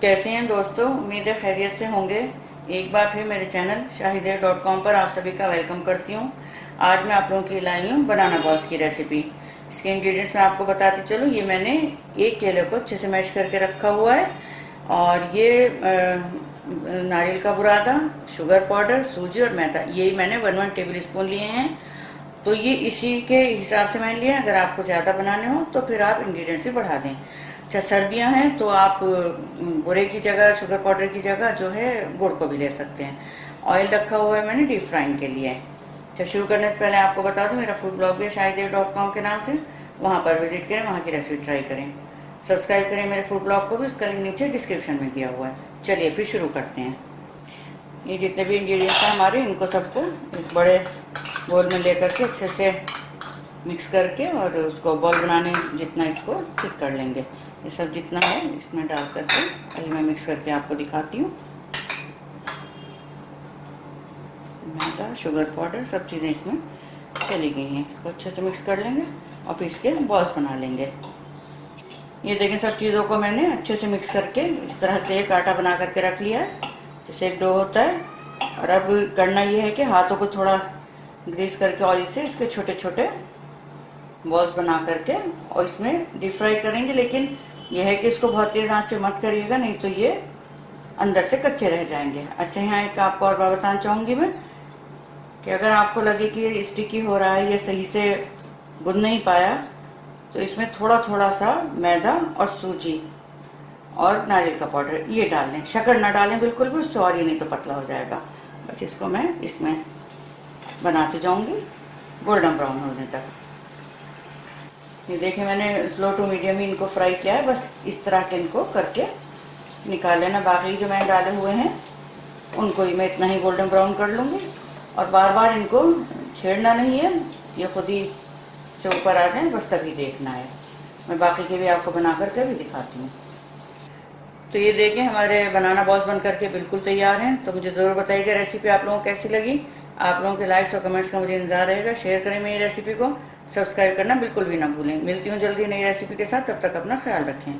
कैसे हैं दोस्तों, उम्मीद है खैरियत से होंगे। एक बार फिर मेरे चैनल shahider.com पर आप सभी का वेलकम करती हूँ। आज मैं आप लोगों के लिए लाई हूँ बनाना बॉल्स की रेसिपी। इसके इंग्रेडिएंट्स मैं आपको बताती चलूँ। ये मैंने एक केले को अच्छे से मैश करके रखा हुआ है, और ये नारियल का बुरादा, शुगर पाउडर, सूजी और मैदा, यही मैंने 1 टेबल स्पून लिए हैं। तो ये इसी के हिसाब से मैंने लिया। अगर आपको ज़्यादा बनाने हो तो फिर आप इंग्रेडिएंट्स भी बढ़ा दें। अच्छा, सर्दियां हैं तो आप बुरे की जगह, शुगर पाउडर की जगह जो है गुड़ को भी ले सकते हैं। ऑयल रखा हुआ है मैंने डीप फ्राइंग के लिए। अच्छा, शुरू करने से पहले आपको बता दूं, मेरा फूड ब्लॉग है shahider.com के नाम से। वहाँ पर विजिट करें, वहाँ की रेसिपी ट्राई करें। सब्सक्राइब करें मेरे फूड ब्लॉग को भी, उसका लिंक नीचे डिस्क्रिप्शन में दिया हुआ है। चलिए फिर शुरू करते हैं। ये जितने भी इंग्रेडिएंट्स हैं हमारे, इनको सबको एक बड़े बोल में लेकर के अच्छे से मिक्स करके और उसको बॉल बनाने जितना इसको थिक कर लेंगे। ये सब जितना है इसमें डाल करके अभी मैं मिक्स करके आपको दिखाती हूँ। मैदा, शुगर पाउडर, सब चीज़ें इसमें चली गई हैं। इसको अच्छे से मिक्स कर लेंगे और फिर इसके बॉल्स बना लेंगे। ये देखें, सब चीज़ों को मैंने अच्छे से मिक्स करके इस तरह से एक आटा बना करके रख लिया है, जैसे एक डो होता है। और अब करना ये है कि हाथों को थोड़ा ग्रीस करके ऑयल से इसके छोटे छोटे बॉल्स बना करके और इसमें डीप फ्राई करेंगे। लेकिन यह है कि इसको बहुत तेज आंच पे मत करिएगा, नहीं तो ये अंदर से कच्चे रह जाएंगे। अच्छा, यहाँ एक आपको और बात बताना चाहूँगी मैं कि अगर आपको लगे कि स्टिकी हो रहा है, ये सही से गूंद नहीं पाया, तो इसमें थोड़ा थोड़ा सा मैदा और सूजी और नारियल का पाउडर ये डाल लें। शक्कर ना डालें बिल्कुल भी, उससे और ये नहीं तो पतला हो जाएगा। बस इसको मैं इसमें बनाती जाऊंगी गोल्डन ब्राउन होने तक। ये देखिए, मैंने स्लो टू मीडियम ही इनको फ्राई किया है। बस इस तरह के इनको करके निकाल लेना। बाकी जो मैंने डाले हुए हैं उनको ही मैं इतना ही गोल्डन ब्राउन कर लूँगी, और बार बार इनको छेड़ना नहीं है, ये खुद ही से ऊपर आ जाए, बस तभी देखना है। मैं बाकी के भी आपको बना करके भी दिखाती हूँ। तो ये देखें, हमारे बनाना बॉल्स बन करके बिल्कुल तैयार हैं। तो मुझे ज़रूर बताइएगा रेसिपी आप लोगों को कैसी लगी। आप लोगों के लाइक्स और कमेंट्स का मुझे इंतजार रहेगा। शेयर करें मेरी रेसिपी को, सब्सक्राइब करना बिल्कुल भी ना भूलें। मिलती हूँ जल्दी नई रेसिपी के साथ, तब तक अपना ख्याल रखें।